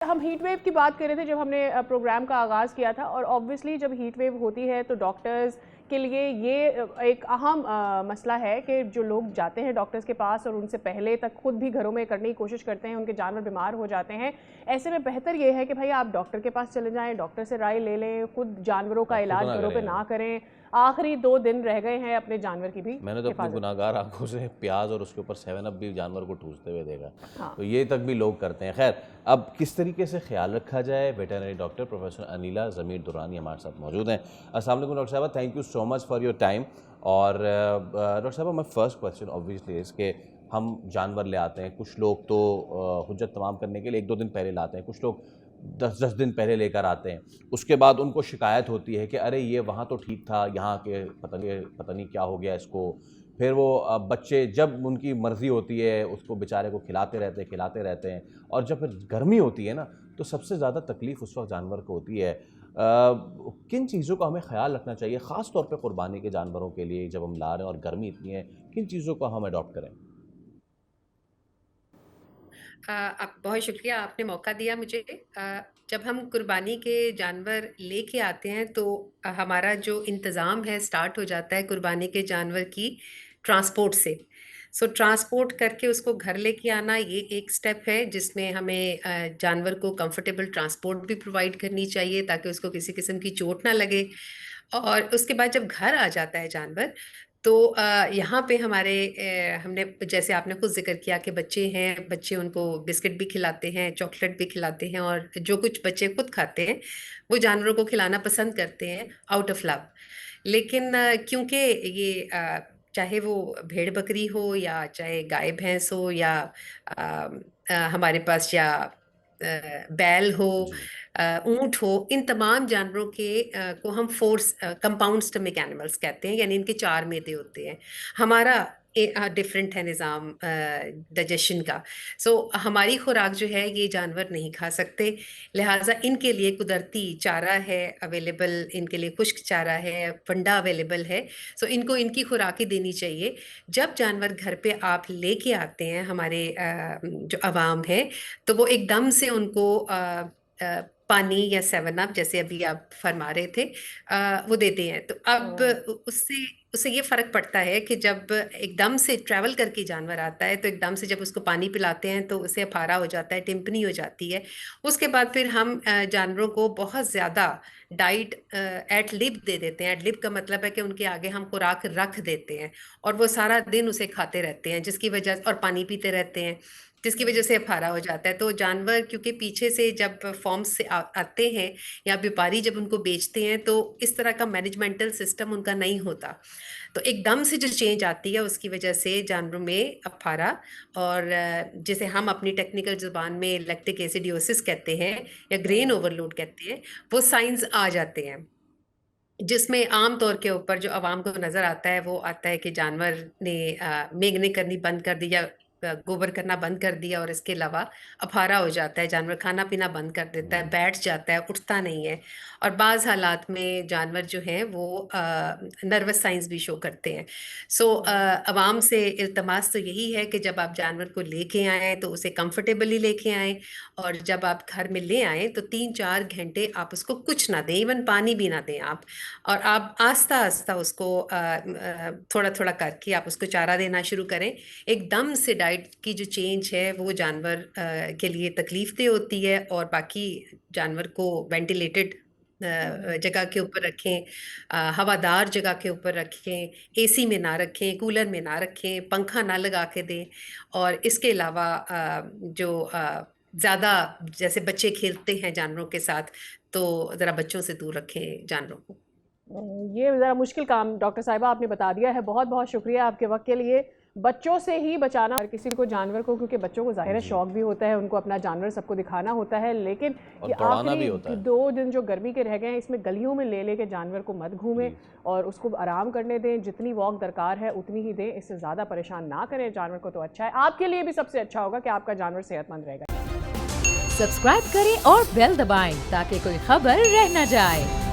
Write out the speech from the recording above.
हम heat wave की बात कर रहे थे जब हमने प्रोग्राम का आगाज़ किया था, और ऑब्वियसली जब हीट वेव होती है तो डॉक्टर्स के लिए ये एक अहम मसला है कि जो लोग जाते हैं डॉक्टर्स के पास और उनसे पहले तक खुद भी घरों में करने की कोशिश करते हैं, उनके जानवर बीमार हो जाते हैं। ऐसे में बेहतर ये है कि भाई आप डॉक्टर के पास चले जाएं, डॉक्टर से राय ले लें, खुद जानवरों का इलाज घरों पे ना करें। आखिरी 2 दिन रह गए हैं अपने जानवर की भी मैंने तो अपनी गुनाहगार आंखों से प्याज और उसके ऊपर 7 अप भी जानवर को ठूसते हुए देखा। हाँ। तो ये तक भी लोग करते हैं। खैर, अब किस तरीके से ख्याल रखा जाए, वेटरनरी डॉक्टर प्रोफेसर अनिला ज़मीर दुरानी हमारे साथ मौजूद हैं। अस्सलाम वालेकुम डॉक्टर साहब, thank you so much for your time. और डॉक्टर साहब, my first question obviously is के हम जानवर ले आते हैं, कुछ लोग तो हुज्जत तमाम करने के लिए 1-2 दिन पहले लाते हैं, कुछ लोग 10-10 दिन पहले लेकर आते हैं। उसके बाद उनको शिकायत होती है कि अरे ये वहाँ तो ठीक था, यहाँ के पता नहीं क्या हो गया इसको। फिर वो बच्चे जब उनकी मर्ज़ी होती है उसको बेचारे को खिलाते रहते हैं। और जब फिर गर्मी होती है ना, तो सबसे ज़्यादा तकलीफ़ उस वक्त जानवर को होती है। किन चीज़ों का हमें ख्याल रखना चाहिए ख़ास तौर पे क़ुरबानी के जानवरों के लिए जब हम ला रहे हैं और गर्मी इतनी है, किन चीज़ों को हम अडॉप्ट करें? आप बहुत शुक्रिया, आपने मौका दिया मुझे। जब हम कुर्बानी के जानवर लेके आते हैं तो हमारा जो इंतज़ाम है स्टार्ट हो जाता है कुर्बानी के जानवर की ट्रांसपोर्ट से। ट्रांसपोर्ट करके उसको घर लेके आना ये एक स्टेप है जिसमें हमें जानवर को कंफर्टेबल ट्रांसपोर्ट भी प्रोवाइड करनी चाहिए ताकि उसको किसी किस्म की चोट ना लगे। और उसके बाद जब घर आ जाता है जानवर तो यहाँ पे हमारे हमने जैसे आपने खुद ज़िक्र किया कि बच्चे हैं, बच्चे उनको बिस्किट भी खिलाते हैं, चॉकलेट भी खिलाते हैं, और जो कुछ बच्चे खुद खाते हैं वो जानवरों को खिलाना पसंद करते हैं आउट ऑफ लव। लेकिन क्योंकि ये चाहे वो भेड़ बकरी हो या चाहे गाय भैंस हो या हमारे पास या बैल हो, जी। ऊंट हो, इन तमाम जानवरों के को हम फोर्स कंपाउंड स्टमिक एनिमल्स कहते हैं, यानी इनके 4 मैदे होते हैं। हमारा डिफरेंट है निज़ाम डाइजेशन का। हमारी खुराक जो है ये जानवर नहीं खा सकते, लिहाजा इनके लिए कुदरती चारा है अवेलेबल, इनके लिए खुश्क चारा है, फंडा अवेलेबल है। इनको इनकी खुराक ही देनी चाहिए। जब जानवर घर पे आप लेके आते हैं हमारे जो आवाम है, तो वो एकदम से उनको पानी या 7 अप जैसे अभी आप फरमा रहे थे वो देते हैं। तो अब उससे उससे ये फर्क पड़ता है कि जब एकदम से ट्रैवल करके जानवर आता है तो एकदम से जब उसको पानी पिलाते हैं तो उसे अफारा हो जाता है, टिम्पनी हो जाती है। उसके बाद फिर हम जानवरों को बहुत ज़्यादा डाइट एट लिब दे देते हैं। एट लिब का मतलब है कि उनके आगे हम खुराक रख देते हैं और वो सारा दिन उसे खाते रहते हैं, जिसकी वजह और पानी पीते रहते हैं, जिसकी वजह से अफारा हो जाता है। तो जानवर क्योंकि पीछे से जब फॉर्म्स से आते हैं या व्यापारी जब उनको बेचते हैं तो इस तरह का मैनेजमेंटल सिस्टम उनका नहीं होता, तो एकदम से जो चेंज आती है उसकी वजह से जानवरों में अफारा और जिसे हम अपनी टेक्निकल ज़ुबान में लैक्टिक एसिडियोसिस कहते हैं या ग्रेन ओवरलोड कहते हैं, वो साइंस आ जाते हैं, जिसमें आम तौर के ऊपर जो आवाम को नज़र आता है वो आता है कि जानवर ने मेगने करनी बंद कर दी या गोबर करना बंद कर दिया, और इसके अलावा अफारा हो जाता है, जानवर खाना पीना बंद कर देता है, बैठ जाता है, उठता नहीं है। और बाज़ हालात में जानवर जो हैं वो नर्वस साइंस भी शो करते हैं। आवाम से इल्तमास तो यही है कि जब आप जानवर को लेके आएँ तो उसे कंफर्टेबली लेके आएँ, और जब आप घर में ले आएँ तो 3-4 घंटे आप उसको कुछ ना दें, इवन पानी भी ना दें आप, और आप आस्ता आस्ता उसको थोड़ा थोड़ा करके आप उसको चारा देना शुरू करें। एकदम से डाइट की जो चेंज है वो जानवर के लिए तकलीफ दे होती है, और बाकी जानवर को वेंटिलेटेड जगह के ऊपर रखें, हवादार जगह के ऊपर रखें, एसी में ना रखें, कूलर में ना रखें, पंखा ना लगा के दें। और इसके अलावा जो ज़्यादा जैसे बच्चे खेलते हैं जानवरों के साथ, तो ज़रा बच्चों से दूर रखें जानवरों को। ये ज़रा मुश्किल काम डॉक्टर साहिबा आपने बता दिया है। बहुत बहुत शुक्रिया आपके वक्त के लिए। बच्चों से ही बचाना हर किसी को जानवर को, क्योंकि बच्चों को ज़ाहिर है शौक भी होता है, उनको अपना जानवर सबको दिखाना होता है, लेकिन ये आखिरी 2 दिन जो गर्मी के रह गए हैं इसमें गलियों में ले के जानवर को मत घूमें और उसको आराम करने दें। जितनी वॉक दरकार है उतनी ही दें, इससे ज़्यादा परेशान ना करें जानवर को, तो अच्छा है। आपके लिए भी सबसे अच्छा होगा कि आपका जानवर सेहतमंद रहेगा। सब्सक्राइब करें और बेल दबाएं ताकि कोई खबर रह न जाए।